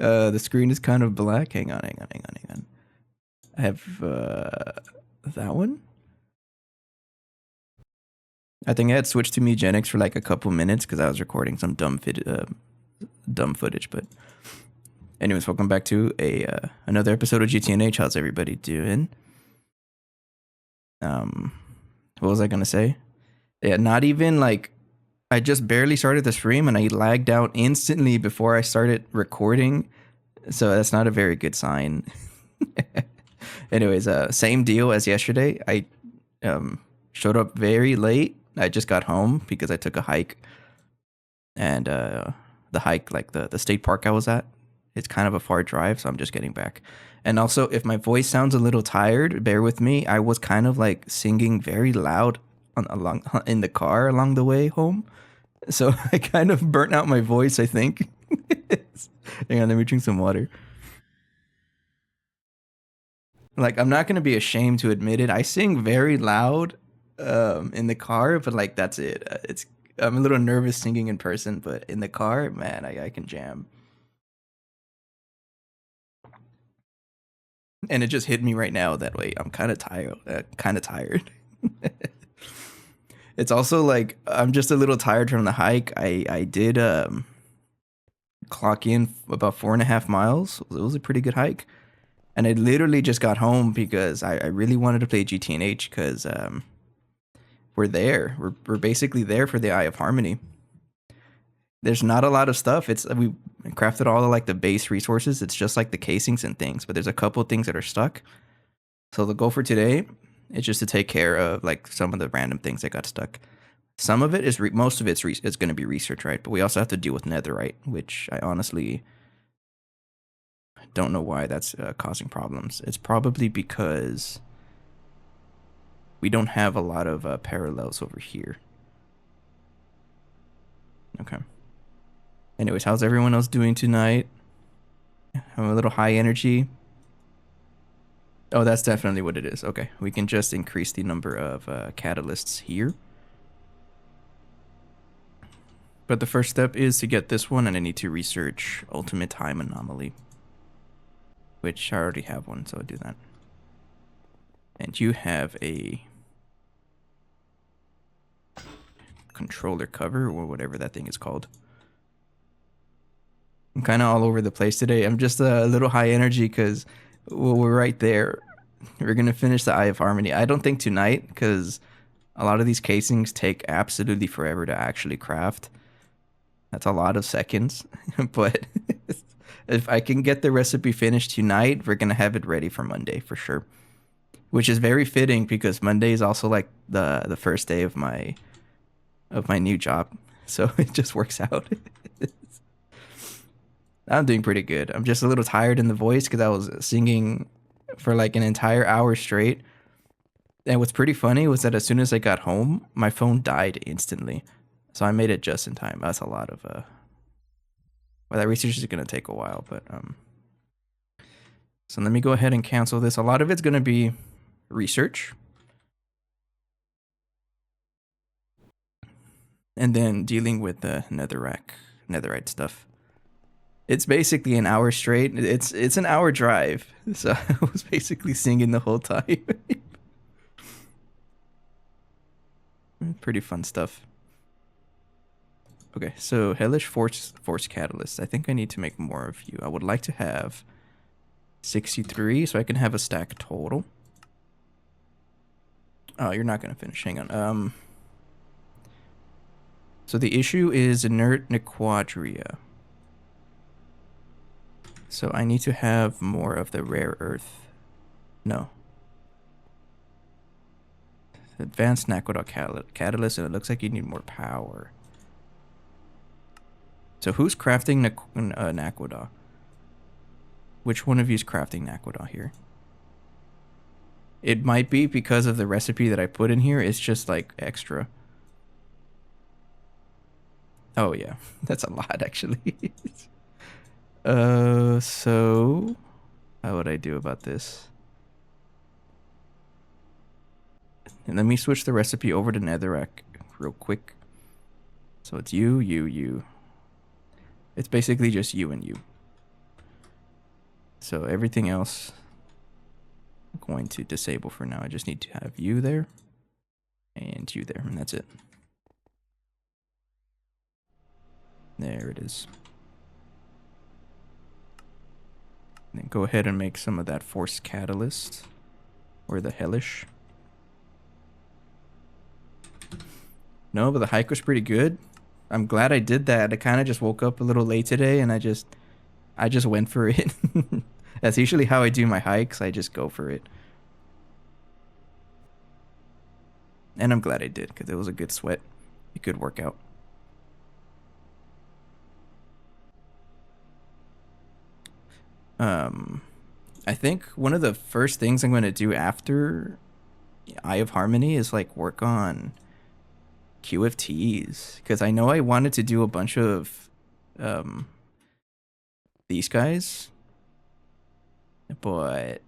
The screen is kind of black. Hang on. I have that one. I think I had switched to Megenics for like a couple minutes because I was recording some dumb footage. But anyways, welcome back to another episode of GTNH. How's everybody doing? What was I gonna say? Yeah, not even like I just barely started the stream and I lagged out instantly before I started recording. So that's not a very good sign. Anyways, same deal as yesterday. I showed up very late. I just got home because I took a hike. And the hike, like the state park I was at, it's kind of a far drive, so I'm just getting back. And also, if my voice sounds a little tired, bear with me. I was kind of like singing very loud in the car along the way home. So I kind of burnt out my voice, I think. Hang on, let me drink some water. Like, I'm not going to be ashamed to admit it. I sing very loud in the car, but like, that's it. I'm a little nervous singing in person, but in the car, man, I can jam. And it just hit me right now that way. I'm kind of tired. It's also like I'm just a little tired from the hike. I did clock in about 4.5 miles. It was a pretty good hike. And I literally just got home because I really wanted to play GTNH because we're there. We're basically there for the Eye of Harmony. There's not a lot of stuff. We crafted all of like the base resources. It's just like the casings and things, but there's a couple things that are stuck. So the goal for today is just to take care of like some of the random things that got stuck. Some of it is most of it's going to be research, right? But we also have to deal with netherite, which I honestly don't know why that's causing problems. It's probably because we don't have a lot of parallels over here. Okay. Anyways, how's everyone else doing tonight? I'm a little high energy. Oh, that's definitely what it is. Okay, we can just increase the number of catalysts here. But the first step is to get this one, and I need to research ultimate time anomaly, which I already have one, so I'll do that. And you have a controller cover, or whatever that thing is called. I'm kind of all over the place today. I'm just a little high energy because we're right there. We're going to finish the Eye of Harmony. I don't think tonight because a lot of these casings take absolutely forever to actually craft. That's a lot of seconds. But if I can get the recipe finished tonight, we're going to have it ready for Monday for sure. Which is very fitting because Monday is also like the first day of my new job. So it just works out. I'm doing pretty good. I'm just a little tired in the voice because I was singing for like an entire hour straight. And what's pretty funny was that as soon as I got home, my phone died instantly. So I made it just in time. That's a lot of well, that research is going to take a while, but so let me go ahead and cancel this. A lot of it's going to be research. And then dealing with the netherite stuff. It's basically an hour straight. It's an hour drive. So I was basically singing the whole time. Pretty fun stuff. Okay, so Hellish Force Catalyst. I think I need to make more of you. I would like to have 63 so I can have a stack total. Oh, you're not going to finish. Hang on. So the issue is inert Nequadria. So I need to have more of the rare earth. No. Advanced Naquadah catalyst, and it looks like you need more power. So who's crafting Naquadah? Which one of you is crafting Naquadah here? It might be because of the recipe that I put in here. It's just like extra. Oh yeah, that's a lot actually. So how would I do about this? And let me switch the recipe over to netherrack real quick. So it's you. It's basically just you and you. So everything else I'm going to disable for now. I just need to have you there and you there, and that's it. There it is. And then go ahead and make some of that force catalyst or the hellish. No, but the hike was pretty good. I'm glad I did that. I kind of just woke up a little late today and I just went for it. That's usually how I do my hikes. I just go for it. And I'm glad I did because it was a good sweat, a good workout. I think one of the first things I'm going to do after Eye of Harmony is like work on QFTs because I know I wanted to do a bunch of these guys, but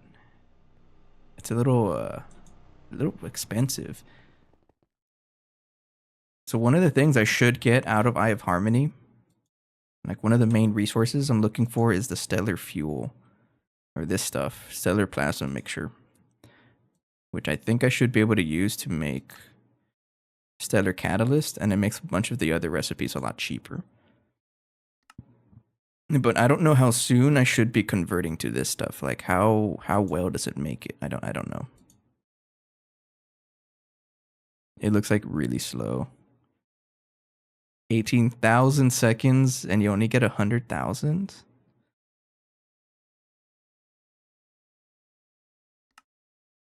it's a little expensive. So one of the things I should get out of Eye of Harmony, like one of the main resources I'm looking for, is the stellar fuel, or this stuff, stellar plasma mixture, which I think I should be able to use to make stellar catalyst, and it makes a bunch of the other recipes a lot cheaper. But I don't know how soon I should be converting to this stuff. Like how well does it make it? I don't know. It looks like really slow. 18,000 seconds and you only get 100,000?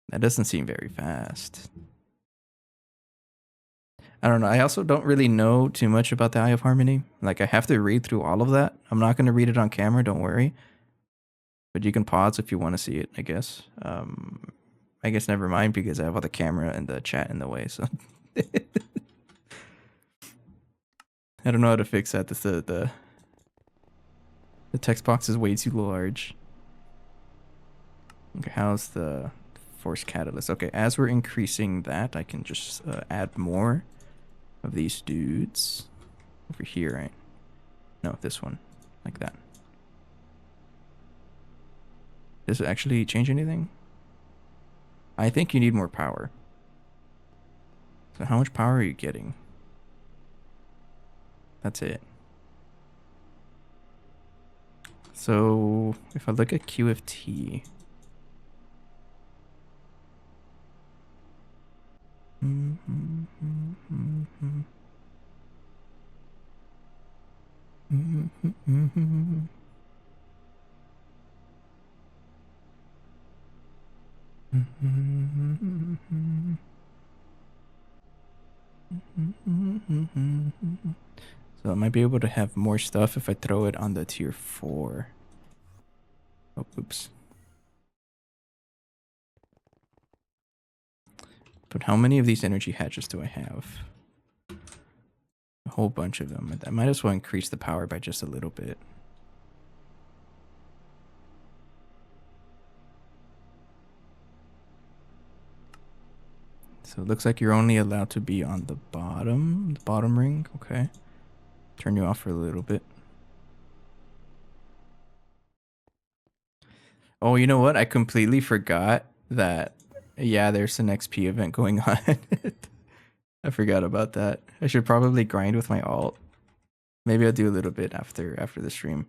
That doesn't seem very fast. I don't know. I also don't really know too much about the Eye of Harmony. Like, I have to read through all of that. I'm not going to read it on camera, don't worry. But you can pause if you want to see it, I guess. I guess never mind because I have all the camera and the chat in the way, so. I don't know how to fix that. The text box is way too large. Okay, how's the force catalyst? Okay, as we're increasing that, I can just add more of these dudes over here, right? No, this one, like that. Does it actually change anything? I think you need more power. So how much power are you getting? That's it. So if I look at QFT, so I might be able to have more stuff if I throw it on the tier 4. Oh, oops. But how many of these energy hatches do I have? A whole bunch of them. I might as well increase the power by just a little bit. So it looks like you're only allowed to be on the bottom ring. Okay. Turn you off for a little bit. Oh, you know what? I completely forgot that, yeah, there's an XP event going on. I forgot about that. I should probably grind with my alt. Maybe I'll do a little bit after the stream.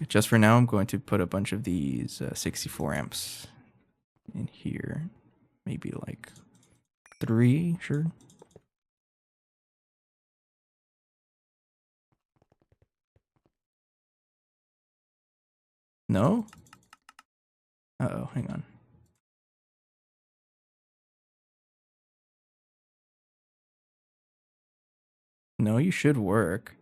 Just for now, I'm going to put a bunch of these 64 amps in here. Maybe like 3, sure. No? Uh-oh, hang on. No, you should work.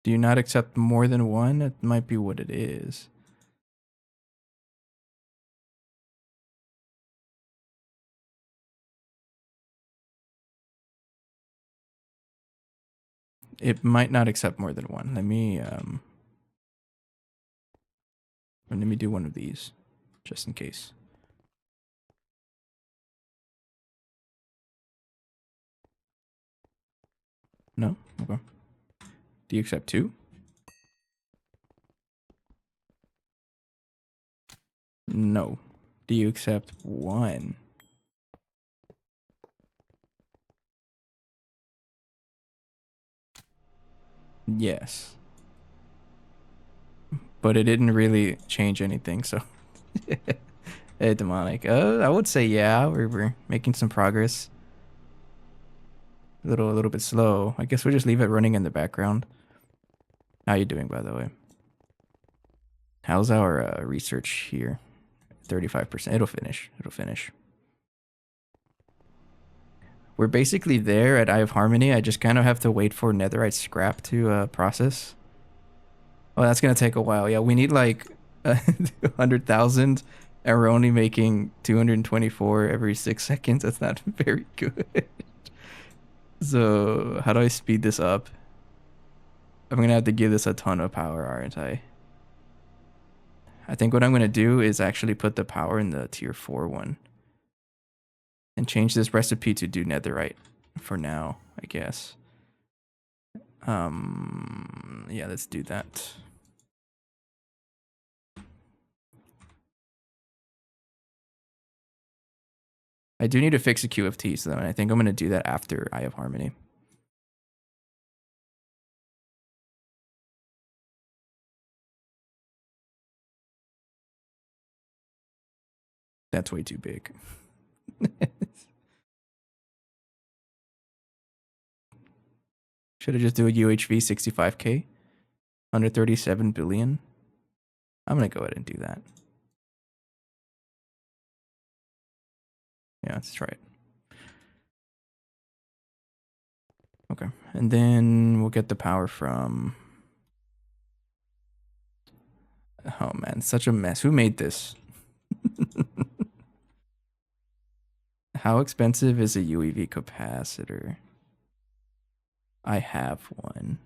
Do you not accept more than one? It might be what it is. It might not accept more than one. Let me do one of these, just in case. No? Okay. Do you accept 2? No. Do you accept 1? Yes. But it didn't really change anything, so. Hey, demonic. I would say yeah, we're making some progress. A little bit slow. I guess we'll just leave it running in the background. How you doing, by the way? How's our research here? 35%. It'll finish. It'll finish. We're basically there at Eye of Harmony. I just kind of have to wait for netherite scrap to process. Oh, that's gonna take a while. Yeah, we need like 100,000, and we're only making 224 every 6 seconds. That's not very good. So how do I speed this up? I'm gonna have to give this a ton of power, aren't I? I think what I'm gonna do is actually put the power in the tier 4 one. And change this recipe to do netherite for now, I guess. Yeah, let's do that. I do need to fix a QFT, so I think I'm going to do that after Eye of Harmony. That's way too big. Should I just do a UHV 65k? 137 billion? I'm going to go ahead and do that. Yeah, let's try it. Okay, and then we'll get the power from... Oh man, such a mess. Who made this? How expensive is a UEV capacitor? I have one.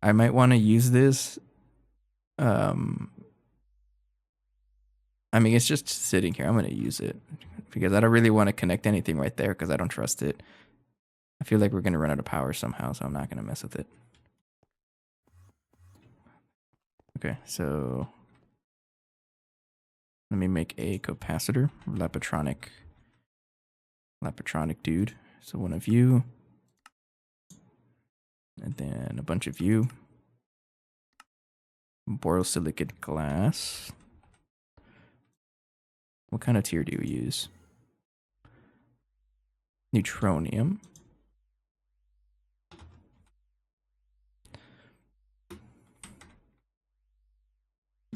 I might want to use this. I mean, it's just sitting here. I'm going to use it because I don't really want to connect anything right there because I don't trust it. I feel like we're going to run out of power somehow, so I'm not going to mess with it. Okay, so let me make a capacitor, Lapatronic dude. So one of you, and then a bunch of you. Borosilicate glass. What kind of tier do you use? Neutronium.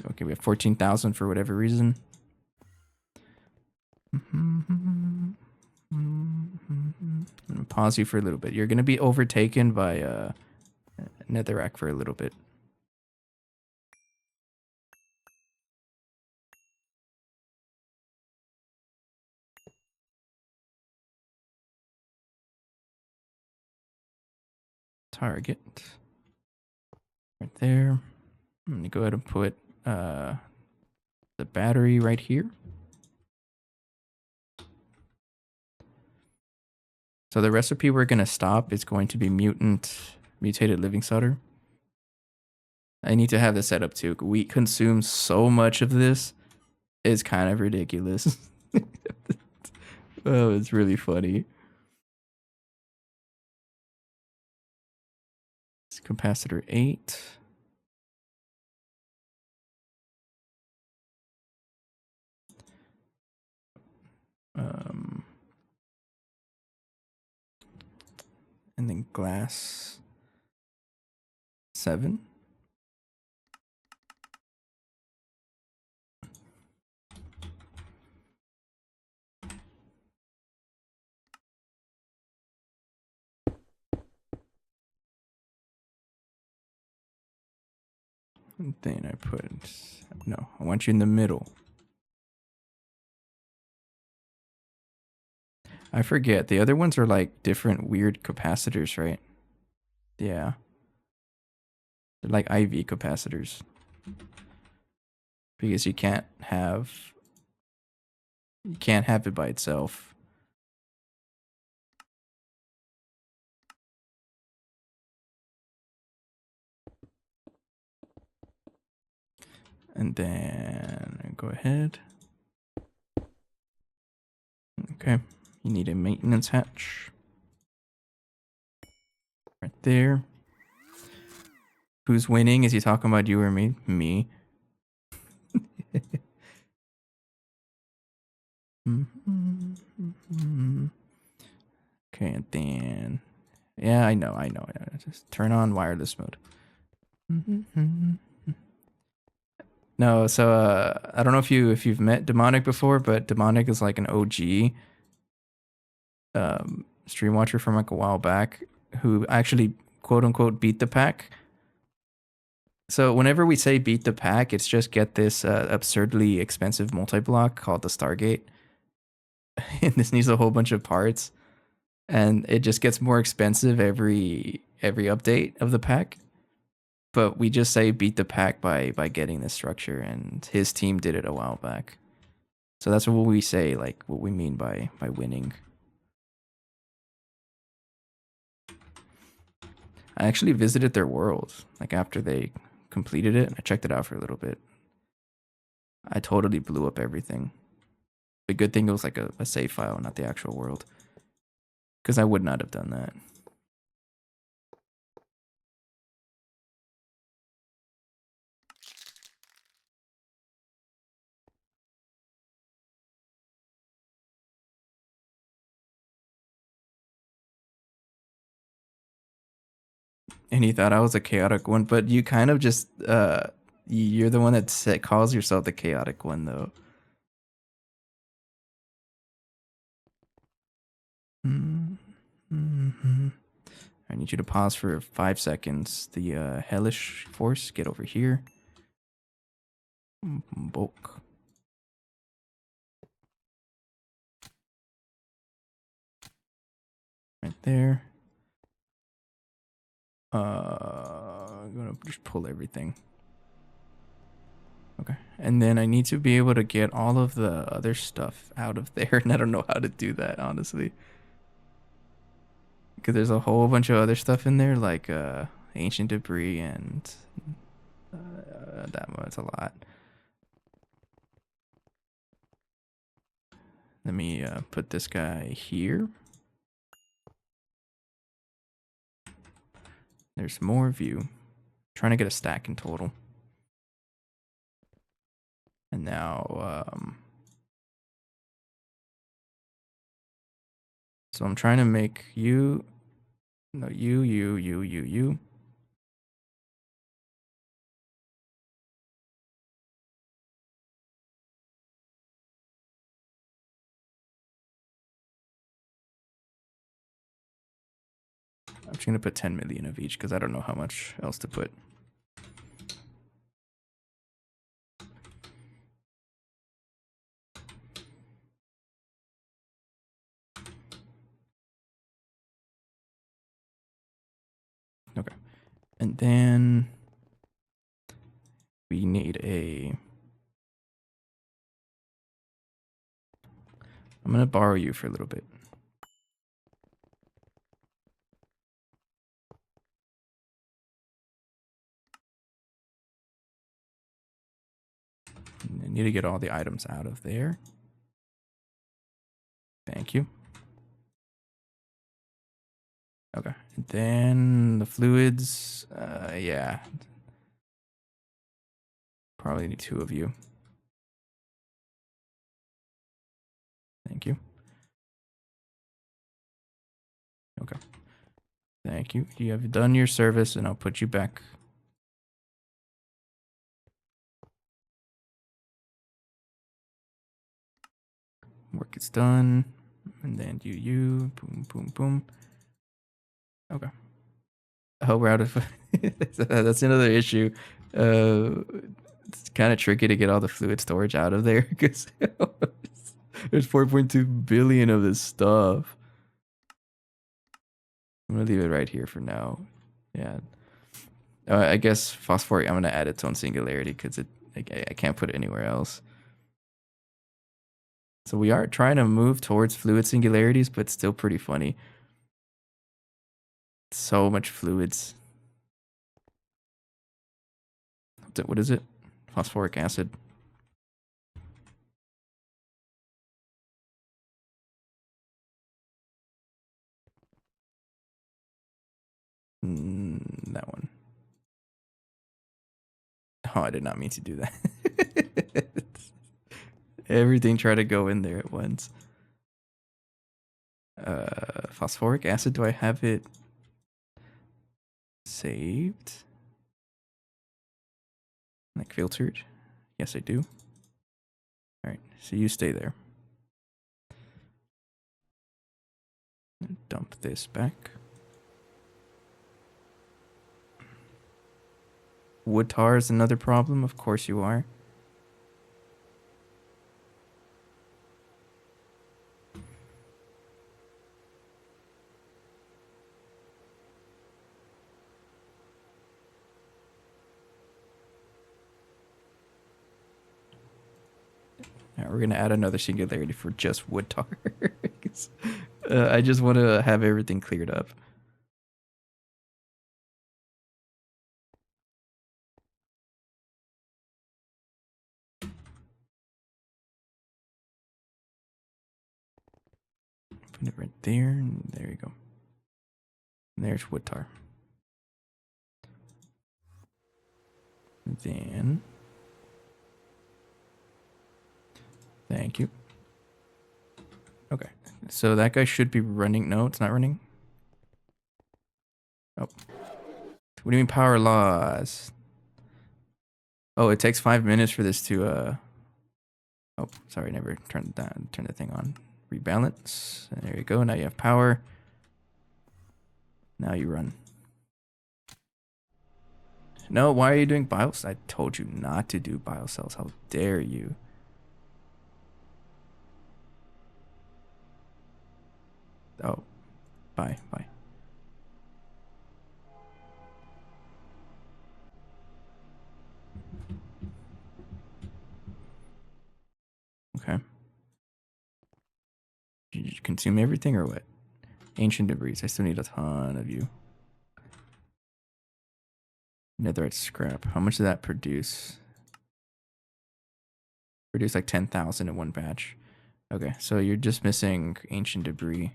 Okay, we have 14,000 for whatever reason. I'm gonna pause you for a little bit. You're gonna be overtaken by netherrack for a little bit. Target right there. I'm gonna go ahead and put the battery right here. So the recipe we're gonna stop is going to be mutated living solder. I need to have this set up too. We consume so much of this. It's kind of ridiculous. Oh, it's really funny. It's capacitor 8. And then glass 7. And then I put, no, I want you in the middle. I forget. The other ones are like different weird capacitors, right? Yeah. They're like IV capacitors. Because you can't have it by itself. And then go ahead. Okay, you need a maintenance hatch. Right there. Who's winning? Is he talking about you or me? Me. Okay, and then... Yeah, I know. Just turn on wireless mode. No, so I don't know if you've met Demonic before, but Demonic is like an OG stream watcher from like a while back who actually quote unquote beat the pack. So whenever we say beat the pack, it's just get this absurdly expensive multi-block called the Stargate. And this needs a whole bunch of parts, and it just gets more expensive every update of the pack. But we just say beat the pack by getting this structure, and his team did it a while back. So that's what we say, like what we mean by winning. I actually visited their world, like after they completed it. I checked it out for a little bit. I totally blew up everything. The good thing it was like a save file, not the actual world. Because I would not have done that. And he thought I was a chaotic one, but you kind of just you're the one that calls yourself the chaotic one, though. Mm-hmm. I need you to pause for 5 seconds. The hellish force, get over here. Bulk. Right there. I'm gonna just pull everything. Okay, and then I need to be able to get all of the other stuff out of there, and I don't know how to do that, honestly. Because there's a whole bunch of other stuff in there, like ancient debris and that one's a lot. Let me put this guy here. There's more view. Trying to get a stack in total. And now, so I'm trying to make you, no, you. I'm just gonna put 10 million of each because I don't know how much else to put. Okay. And then we need I'm gonna borrow you for a little bit. I need to get all the items out of there. Thank you. Okay. And then the fluids, yeah. Probably need 2 of you. Thank you. Okay. Thank you. You have done your service, and I'll put you back. Work is done. And then you. Boom, boom, boom. Okay. Oh, we're out of... That's another issue. It's kind of tricky to get all the fluid storage out of there because there's 4.2 billion of this stuff. I'm gonna leave it right here for now. Yeah. I guess phosphoric, I'm gonna add its own singularity because I can't put it anywhere else. So we are trying to move towards fluid singularities, but still pretty funny. So much fluids. What is it? phosphoric acid. That one. Oh, I did not mean to do that. Everything tried to go in there at once. Phosphoric acid, do I have it saved? Like filtered? Yes, I do. Alright, so you stay there. Dump this back. Wood tar is another problem, of course you are. Right, we're gonna add another singularity for just wood tar. I just want to have everything cleared up. Put it right there, and there you go. And there's wood tar. Then, thank you. Okay, so that guy should be running. No, it's not running. Oh, what do you mean power loss? Oh, it takes 5 minutes for this to Oh, sorry, never turned that. Turn the thing on. Rebalance. There you go. Now you have power. Now you run. No, why are you doing biocells? I told you not to do biocells. How dare you? Oh, bye. Okay. Did you consume everything or what? Ancient debris. I still need a ton of you. Netherite scrap. How much did that produce? Produce like 10,000 in one batch. Okay, so you're just missing ancient debris.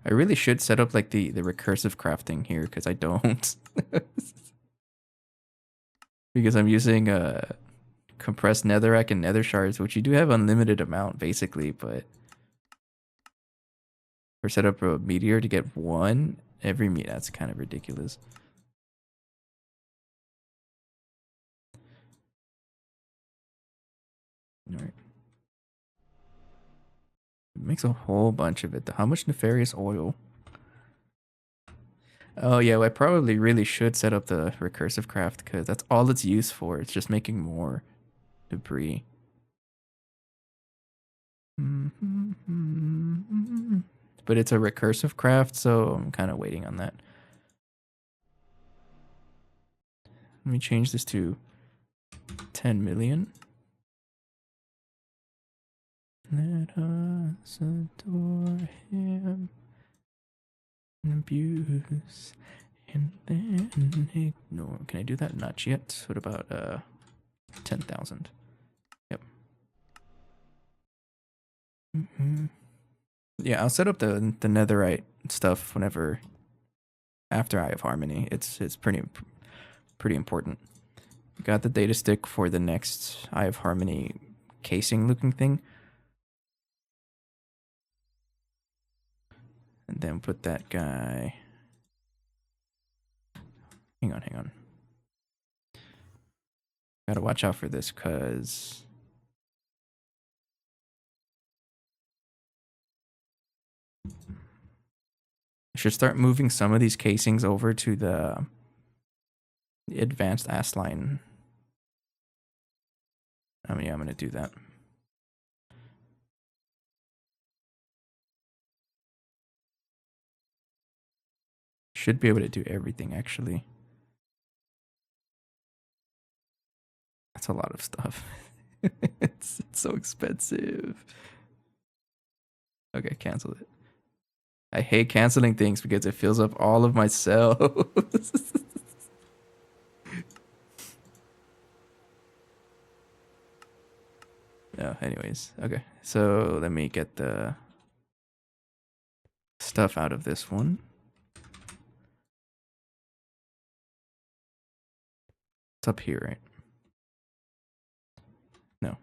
I really should set up like the recursive crafting here because I don't. Because I'm using compressed netherrack and nether shards, which you do have unlimited amount basically, but for set up a meteor to get one every meet, that's kind of ridiculous. All right. It makes a whole bunch of it. How much nefarious oil? Oh yeah, well, I probably really should set up the recursive craft because that's all it's used for. It's just making more debris. But it's a recursive craft, so I'm kind of waiting on that. Let me change this to 10 million. Let us adore him and abuse and then ignore. Can I do that? Not yet. What about 10,000? Yep. Yeah, I'll set up the netherite stuff whenever after Eye of Harmony. It's pretty important. Got the data stick for the next Eye of Harmony casing looking thing. And then put that guy. Hang on. Gotta watch out for this because I should start moving some of these casings over to the advanced ass line. I mean, yeah, I'm gonna do that. Should be able to do everything actually. That's a lot of stuff. It's so expensive. Okay, cancel it. I hate canceling things because it fills up all of my cells. No, anyways. Okay, so let me get the stuff out of this one. It's up here, right? No.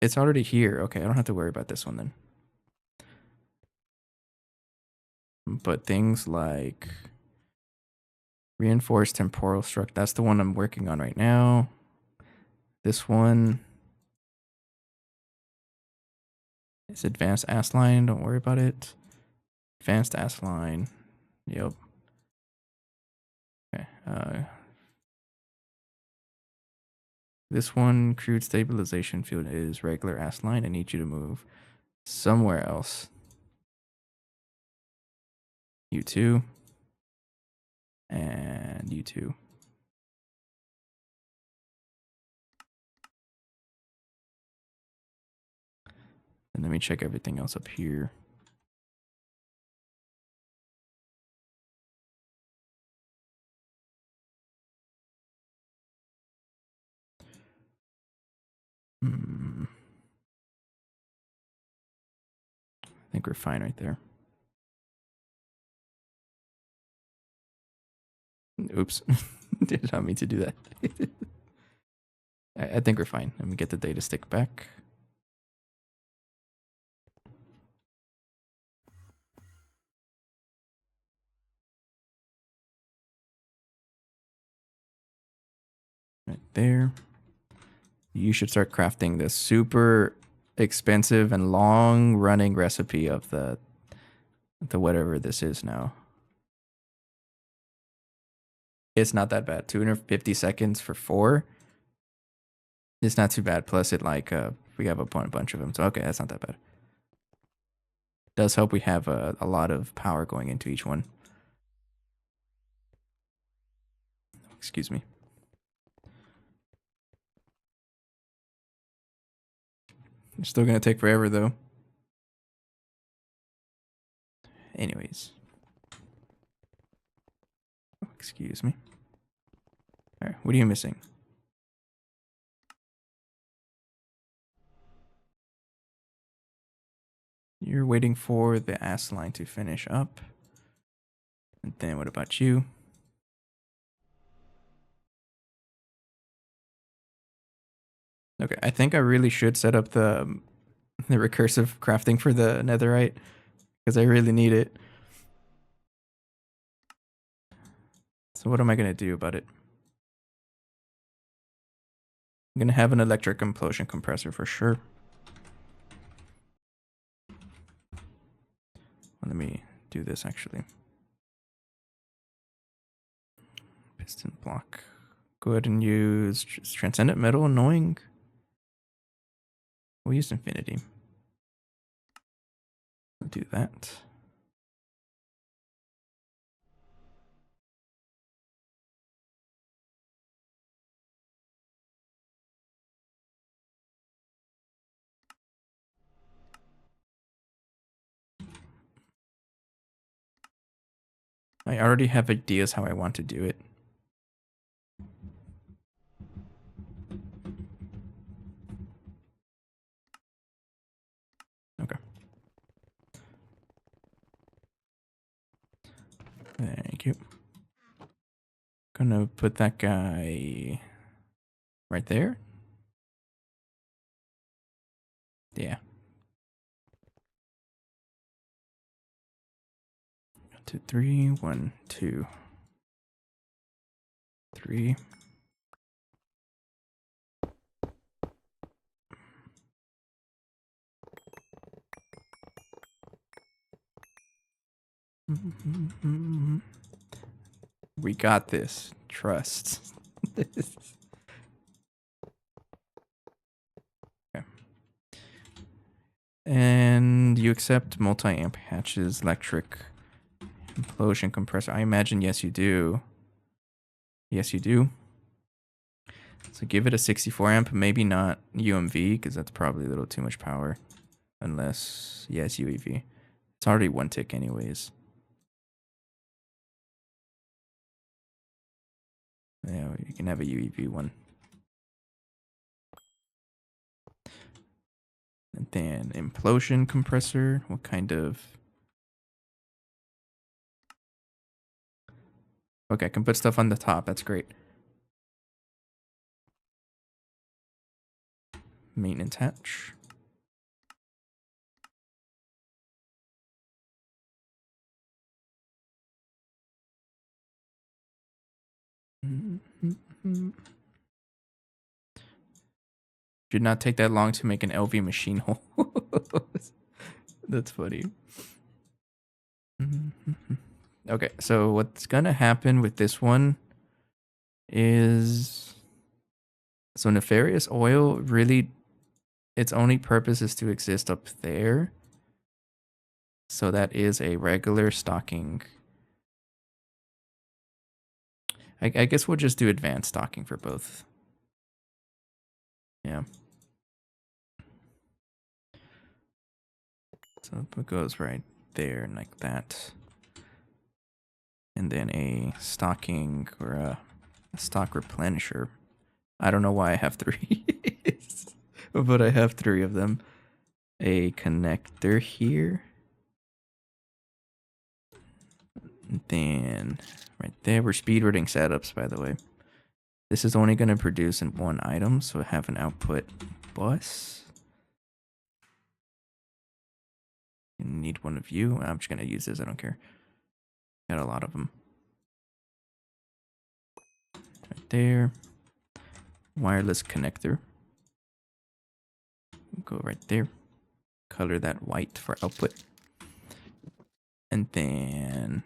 It's already here. Okay, I don't have to worry about this one then. But things like reinforced temporal structure, that's the one I'm working on right now. This one is advanced ass line. Don't worry about it. Advanced ass line. Yep. Okay. This one, crude stabilization field, is regular ass line. I need you to move somewhere else. U2. And U2. And let me check everything else up here. I think we're fine right there. Oops. Did not mean to do that. I think we're fine. Let me get the data stick back. Right there. You should start crafting this super expensive and long running recipe of the whatever this is now. It's not that bad. 250 seconds for 4. It's not too bad. Plus it like we have a bunch of them. So okay, that's not that bad. Does help we have a lot of power going into each one. Excuse me. It's still gonna take forever though. Anyways. Excuse me. Alright, what are you missing? You're waiting for the ass line to finish up. And then what about you? Okay, I think I really should set up the recursive crafting for the netherite because I really need it. So what am I going to do about it? I'm going to have an electric implosion compressor for sure. Let me do this actually. Piston block. Go ahead and use transcendent metal. Annoying. We'll use infinity. We'll do that. I already have ideas how I want to do it. Okay. Thank you. Gonna put that guy right there. Yeah. 1, 2, 3. 1, 2, 3. We got this. Trust. Okay. And you accept multi-amp hatches, electric implosion compressor. I imagine yes you do. Yes you do. So give it a 64 amp, maybe not UMV because that's probably a little too much power. Unless, yes, UEV. It's already one tick anyways. Yeah, you can have a UEV one. And then implosion compressor. What kind of... Okay, I can put stuff on the top. That's great. Maintenance hatch. Did not take that long to make an LV machine hole. That's funny. Okay, so what's gonna happen with this one is... So nefarious oil, really, its only purpose is to exist up there. So that is a regular stocking. I guess we'll just do advanced stocking for both. Yeah. So it goes right there and like that. And then a stocking or a stock replenisher. I don't know why I have 3. But I have 3 of them. A connector here. And then right there, we're speedrunning setups, by the way. This is only going to produce in 1 item, so I have an output bus. You need one of you. I'm just going to use this. I don't care. Got a lot of them. Right there. Wireless connector. Go right there. Color that white for output. And then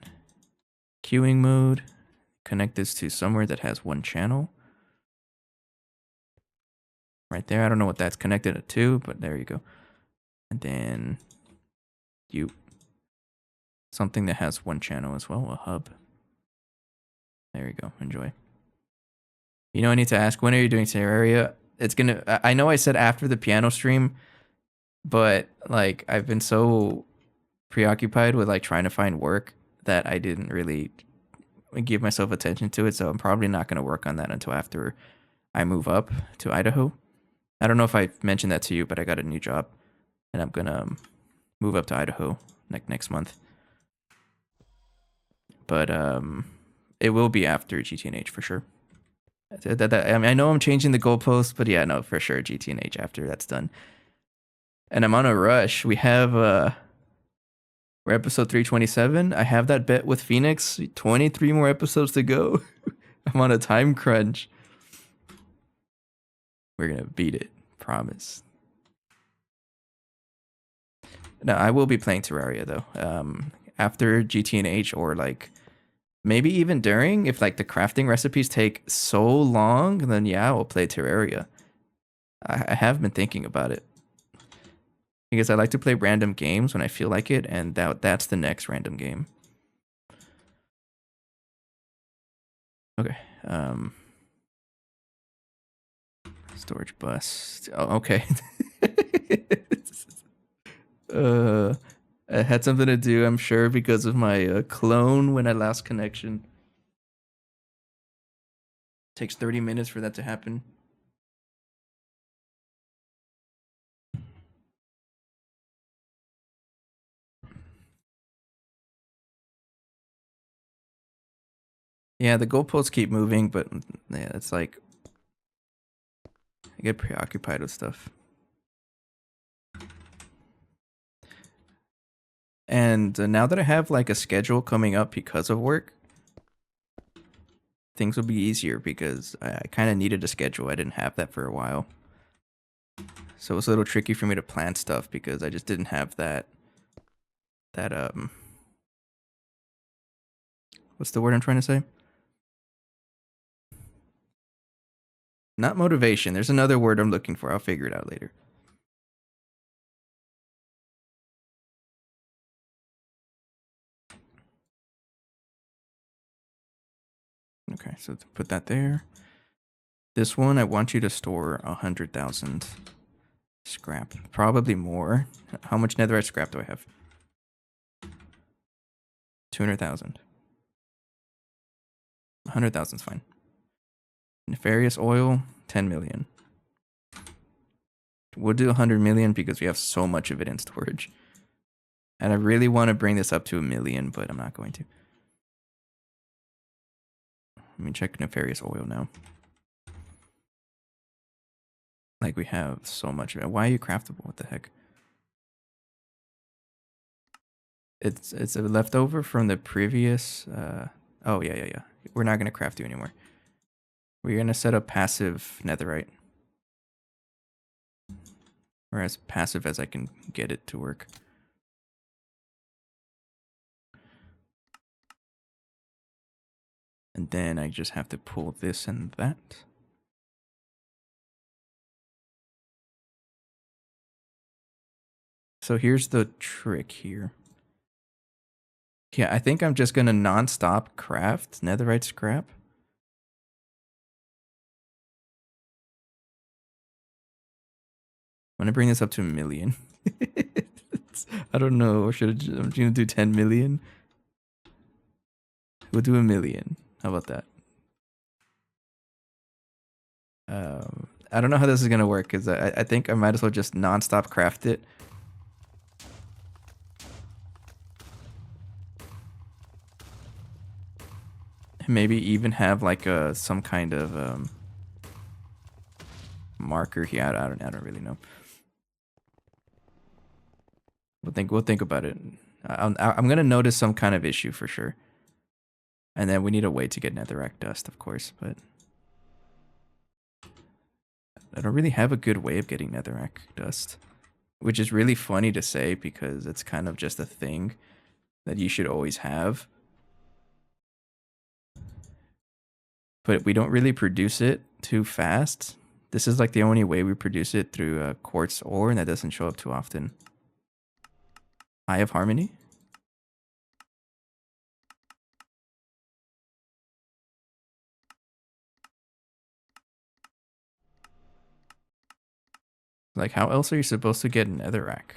queuing mode. Connect this to somewhere that has 1 channel. Right there. I don't know what that's connected to, but there you go. And then something that has 1 channel as well, a hub. There you go. Enjoy. You know, I need to ask, when are you doing Terraria? It's gonna... I know I said after the piano stream, but like I've been so preoccupied with like trying to find work that I didn't really give myself attention to it. So I'm probably not going to work on that until after I move up to Idaho. I don't know if I mentioned that to you, but I got a new job and I'm going to move up to Idaho next month. But it will be after GTNH for sure. I mean, I know I'm changing the goalposts, but yeah, no, for sure GTNH after that's done. And I'm on a rush. We're episode 327. I have that bet with Phoenix. 23 more episodes to go. I'm on a time crunch. We're gonna beat it. Promise. No, I will be playing Terraria though. After GTNH or like maybe even during, if like the crafting recipes take so long, then yeah, I will play Terraria. I have been thinking about it. Because I like to play random games when I feel like it, and that's the next random game. Okay. Storage bus. Oh, okay. I had something to do, I'm sure, because of my clone when I lost connection. Takes 30 minutes for that to happen. Yeah, the goalposts keep moving, but yeah, it's like I get preoccupied with stuff. And now that I have like a schedule coming up because of work, things will be easier because I kind of needed a schedule. I didn't have that for a while. So it was a little tricky for me to plan stuff because I just didn't have that what's the word I'm trying to say? Not motivation. There's another word I'm looking for. I'll figure it out later. Okay, so put that there. This one, I want you to store 100,000 scrap. Probably more. How much netherite scrap do I have? 200,000. 100,000 is fine. Nefarious oil, 10 million. We'll do 100 million because we have so much of it in storage. And I really want to bring this up to 1 million, but I'm not going to. Let me check nefarious oil now. Like, we have so much of it. Why are you craftable? What the heck? It's a leftover from the previous. Oh, yeah. We're not going to craft you anymore. We're going to set up passive netherite. Or as passive as I can get it to work. And then I just have to pull this and that. So here's the trick here. Yeah, I think I'm just going to non-stop craft netherite scrap. I'm going to bring this up to 1 million. I don't know. Or should I'm going to do 10 million? We'll do 1 million. How about that? I don't know how this is going to work because I think I might as well just non-stop craft it. Maybe even have like some kind of marker here. I don't really know. We'll think about it. I'm gonna notice some kind of issue for sure. And then we need a way to get netherrack dust, of course, but I don't really have a good way of getting netherrack dust, which is really funny to say because it's kind of just a thing that you should always have. But we don't really produce it too fast. This is like the only way we produce it through quartz ore, and that doesn't show up too often. Eye of Harmony? Like, how else are you supposed to get netherrack?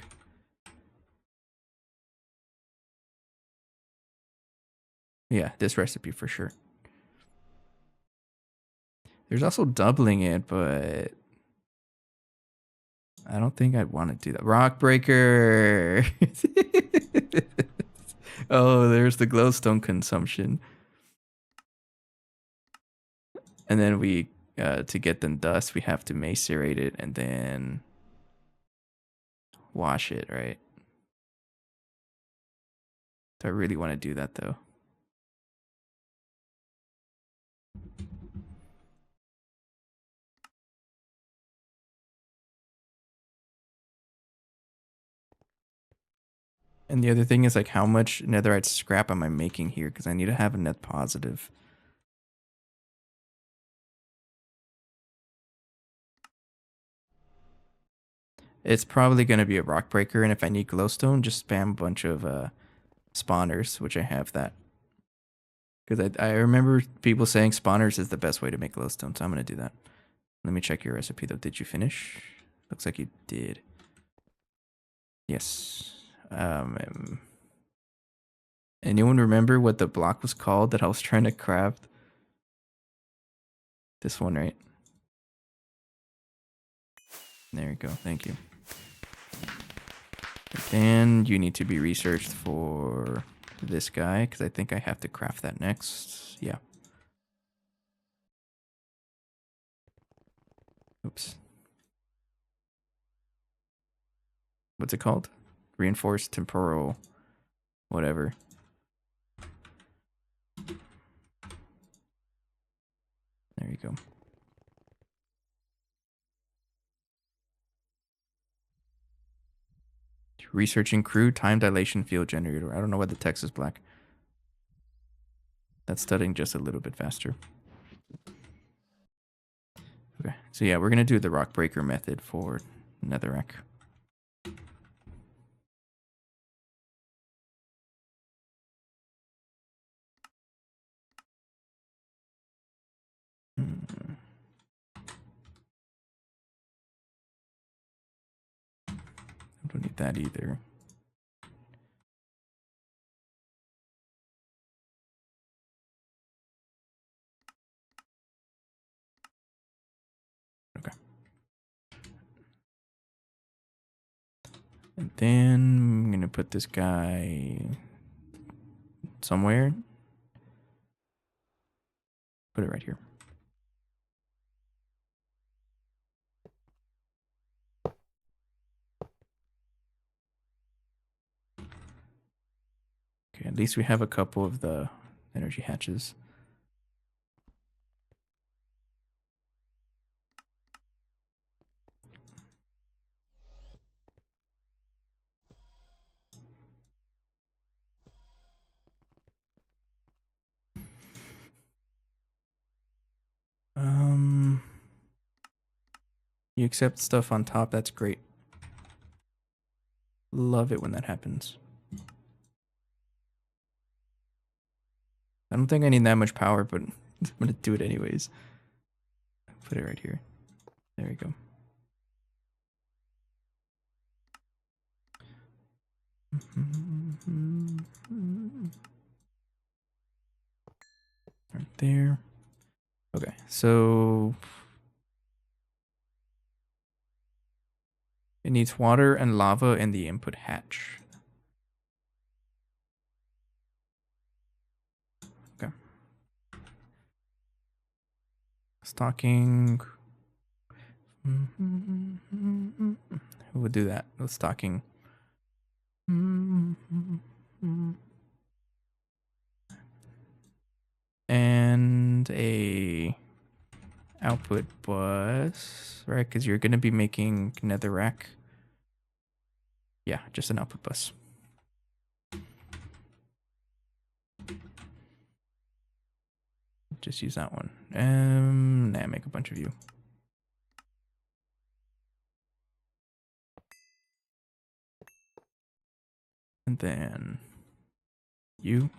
Yeah, this recipe for sure. There's also doubling it, but I don't think I'd want to do that. Rock breaker. Oh, there's the glowstone consumption. And then we, to get the dust, we have to macerate it and then wash it, right? Do I really want to do that though? And the other thing is like how much netherite scrap am I making here? Because I need to have a net positive. It's probably going to be a rock breaker, and if I need glowstone, just spam a bunch of spawners, which I have that. Because I remember people saying spawners is the best way to make glowstone, so I'm going to do that. Let me check your recipe though. Did you finish? Looks like you did. Yes. Anyone remember what the block was called that I was trying to craft? This one, right? There you go. Thank you. Then you need to be researched for this guy, because I think I have to craft that next. Yeah. Oops. What's it called? Reinforced temporal whatever. There you go. Researching crude time dilation field generator. I don't know why the text is black. That's studying just a little bit faster. Okay, so yeah, we're gonna do the rock breaker method for netherrack. Don't need that either. Okay. And then I'm gonna put this guy somewhere. Put it right here. Okay, at least we have a couple of the energy hatches. You accept stuff on top, that's great. Love it when that happens. I don't think I need that much power, but I'm gonna do it anyways. Put it right here. There we go. Right there. Okay, so it needs water and lava in the input hatch. Okay. Stocking. Who would do that? The stocking. And a output bus, right? Because you're going to be making netherrack. Yeah, just an output bus. Just use that one. Nah, make a bunch of you. And then you.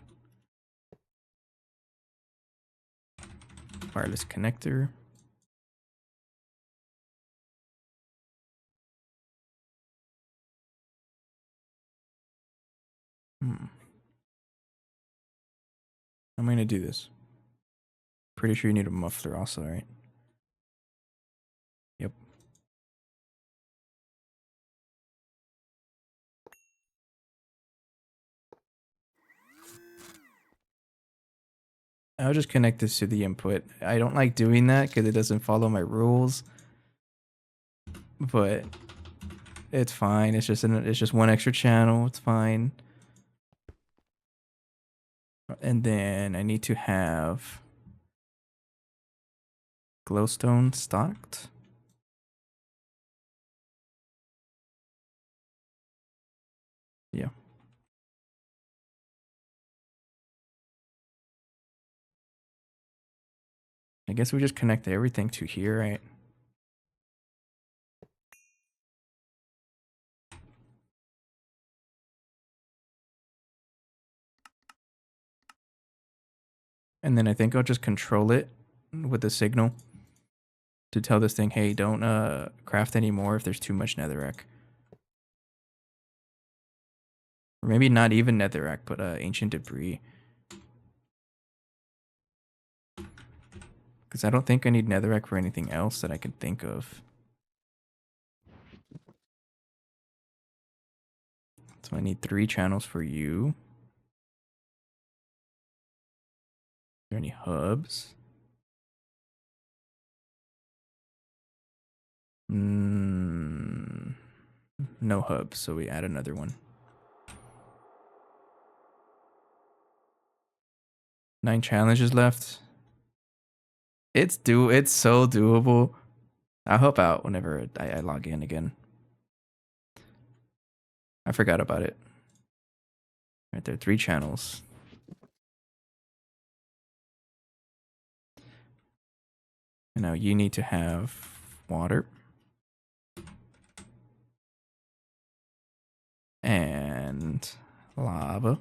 Wireless connector. I'm going to do this. Pretty sure you need a muffler also, right? Yep. I'll just connect this to the input. I don't like doing that because it doesn't follow my rules. But it's fine. It's just one extra channel. It's fine. And then I need to have glowstone stocked. Yeah. I guess we just connect everything to here, right? And then I think I'll just control it with the signal to tell this thing, hey, don't craft anymore if there's too much netherrack. Or maybe not even netherrack, but ancient debris. Because I don't think I need netherrack for anything else that I can think of. So I need 3 channels for you. Are there any hubs? No hubs, so we add another one. 9 challenges left. It's so doable. I'll help out whenever I log in again. I forgot about it. Right there, 3 channels. And now you need to have water. And lava.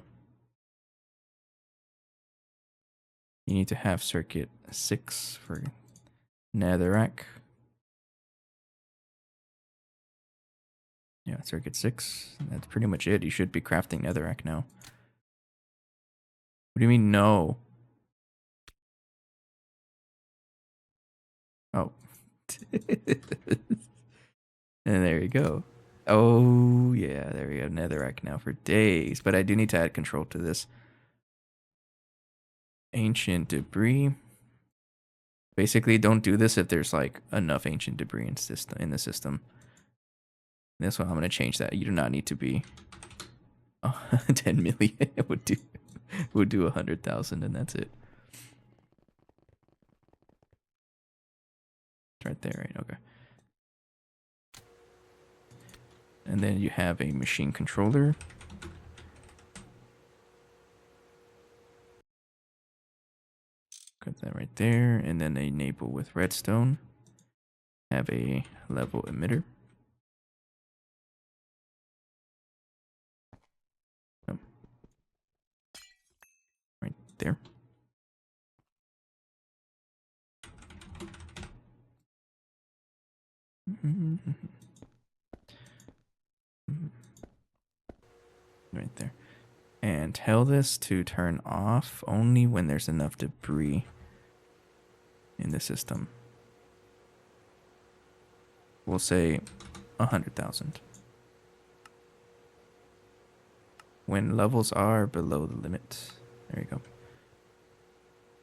You need to have circuit 6 for netherrack. Yeah, circuit 6. That's pretty much it. You should be crafting netherrack now. What do you mean no? Oh. And there you go. Oh, yeah, there we go. Netherrack now for days. But I do need to add control to this. Ancient debris. Basically, don't do this if there's like enough ancient debris in the system. That's why I'm going to change that. You do not need to be 10 million. It would do 100,000 and that's it. It's right there, right? Okay. And then you have a machine controller. Got that right there. And then enable with redstone. Have a level emitter. Oh. Right there. Right there. And tell this to turn off only when there's enough debris in the system. We'll say 100,000. When levels are below the limit. There you go.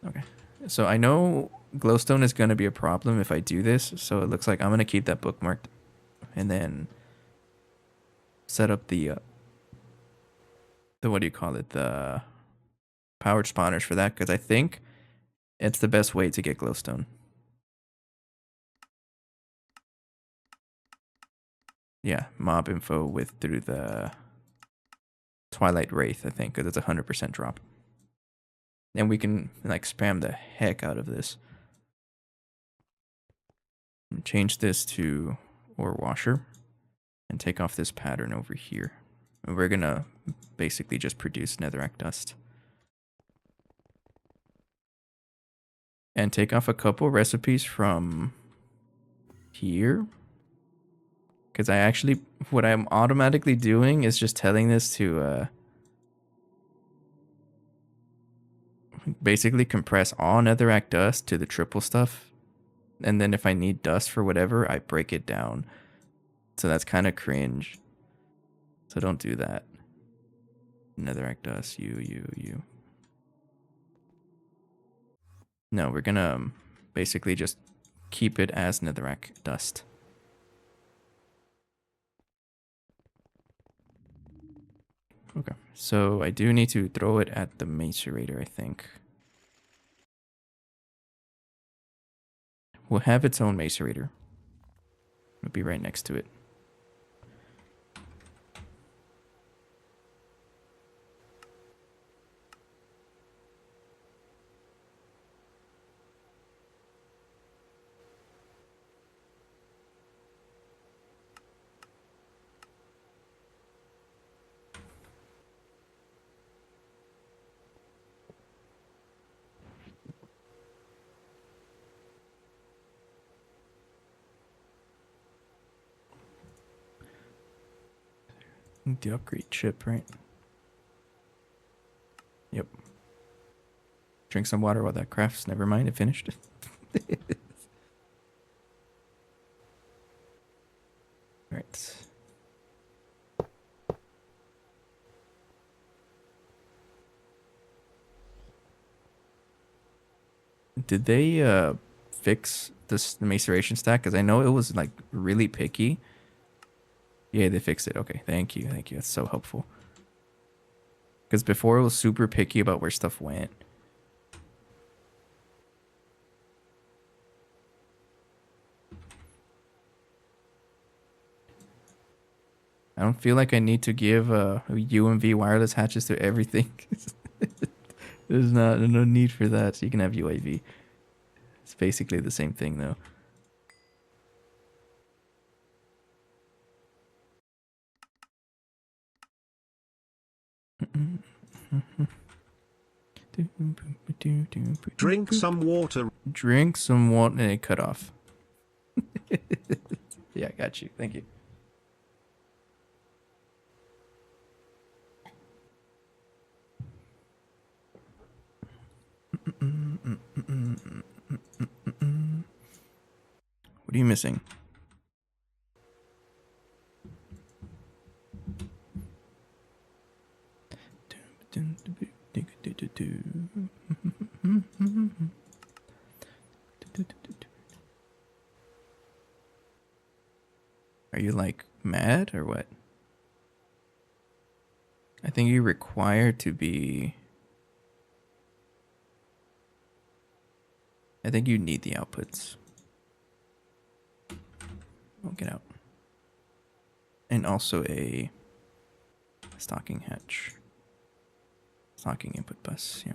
Okay. So I know glowstone is going to be a problem if I do this. So it looks like I'm going to keep that bookmarked. And then set up the what do you call it? The powered spawners for that. Because I think it's the best way to get glowstone. Yeah, mob info through the Twilight Wraith, I think, because it's a 100% drop. And we can like spam the heck out of this. Change this to ore washer and take off this pattern over here. And we're gonna basically just produce netherrack dust. And take off a couple recipes from here. Because I actually, what I'm automatically doing is just telling this to basically compress all netherrack dust to the triple stuff. And then if I need dust for whatever, I break it down. So that's kind of cringe. So don't do that. Netherrack dust, you. No, we're gonna basically just keep it as netherrack dust. Okay, so I do need to throw it at the macerator, I think. We'll have its own macerator. It'll be right next to it. The upgrade chip, right? Yep. Drink some water while that crafts. Never mind, it finished. Right. Did they fix this maceration stack? Because I know it was like really picky. Yeah, they fixed it. Okay, thank you. Thank you. That's so helpful. Because before it was super picky about where stuff went. I don't feel like I need to give UMV wireless hatches to everything. There's no need for that. So you can have UAV. It's basically the same thing though. Drink some water. Drink some water and it cut off. Yeah, I got you. Thank you. What are you missing? Are you like mad or what? I think you're required to be. I think you need the outputs. Oh, get out. And also a stocking hatch. Stocking input bus, yeah.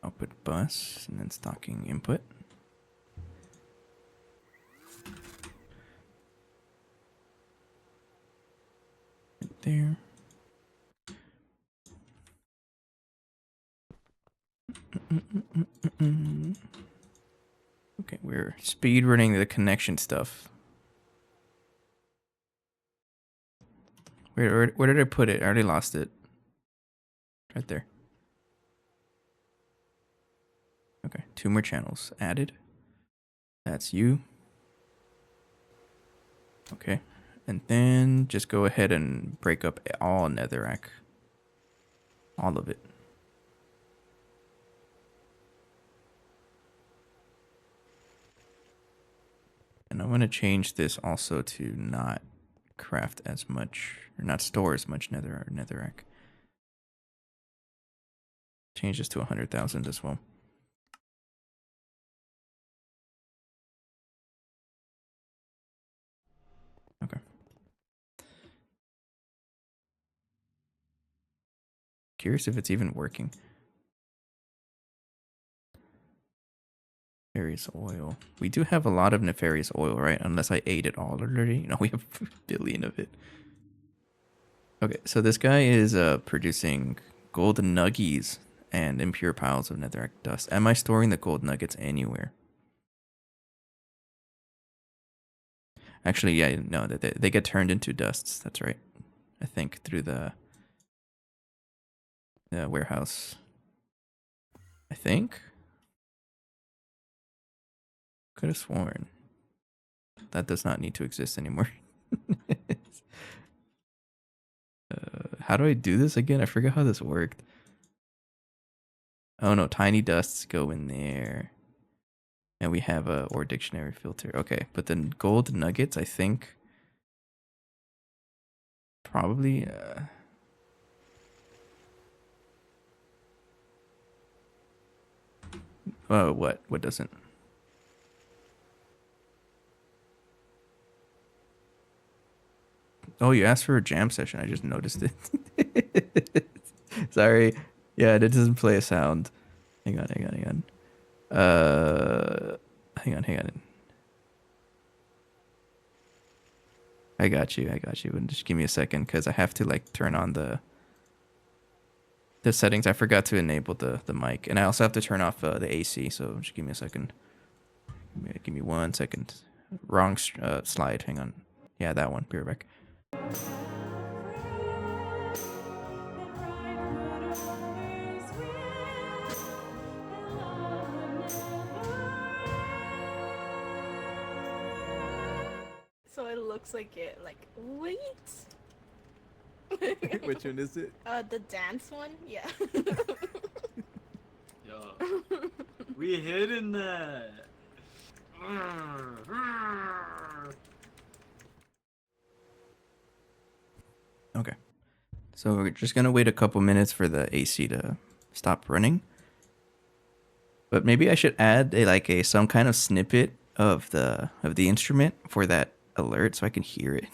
Output bus and then stocking input. Right there. Okay, we're speed running the connection stuff. Where did I put it? I already lost it. Right there. Okay, 2 more channels added. That's you. Okay, and then just go ahead and break up all netherrack. All of it. And I'm going to change this also to not craft as much, or not store as much netherrack. Change this to 100,000 as well. Okay. Curious if it's even working. Nefarious oil. We do have a lot of nefarious oil, right? Unless I ate it all already. No, we have a billion of it. Okay, so this guy is producing gold nuggies and impure piles of netherrack dust. Am I storing the gold nuggets anywhere? Actually, yeah, no, they get turned into dusts. That's right. I think through the warehouse. I think. Could have sworn. That does not need to exist anymore. How do I do this again? I forgot how this worked. Oh no, tiny dusts go in there. And we have a or dictionary filter. Okay, but then gold nuggets, I think. Probably. Oh, what? What doesn't? Oh, you asked for a jam session. I just noticed it. Sorry. Yeah, it doesn't play a sound. Hang on, hang on, hang on. Hang on, hang on. I got you. I got you. And just give me a second because I have to like turn on the settings. I forgot to enable the mic, and I also have to turn off the AC. So just give me a second. Give me 1 second. Wrong slide. Hang on. Yeah, that one. Be right back. So it looks like it. Like, wait. Which one is it? The dance one. Yeah. Yo, we hitting that. Okay. So we're just gonna wait a couple minutes for the AC to stop running. But maybe I should add a some kind of snippet of the instrument for that alert so I can hear it.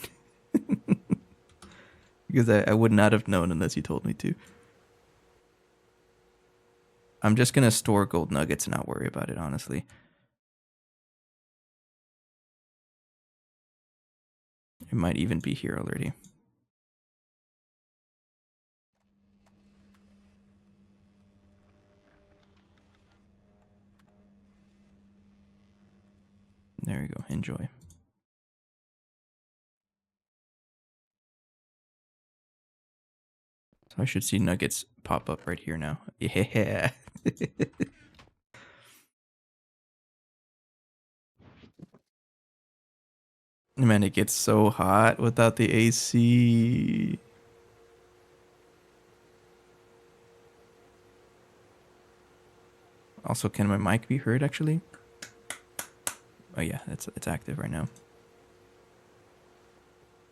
Because I would not have known unless you told me to. I'm just gonna store gold nuggets and not worry about it, honestly. It might even be here already. There you go. Enjoy. So I should see nuggets pop up right here now. Yeah. Man, it gets so hot without the AC. Also, can my mic be heard actually? Oh yeah, it's active right now.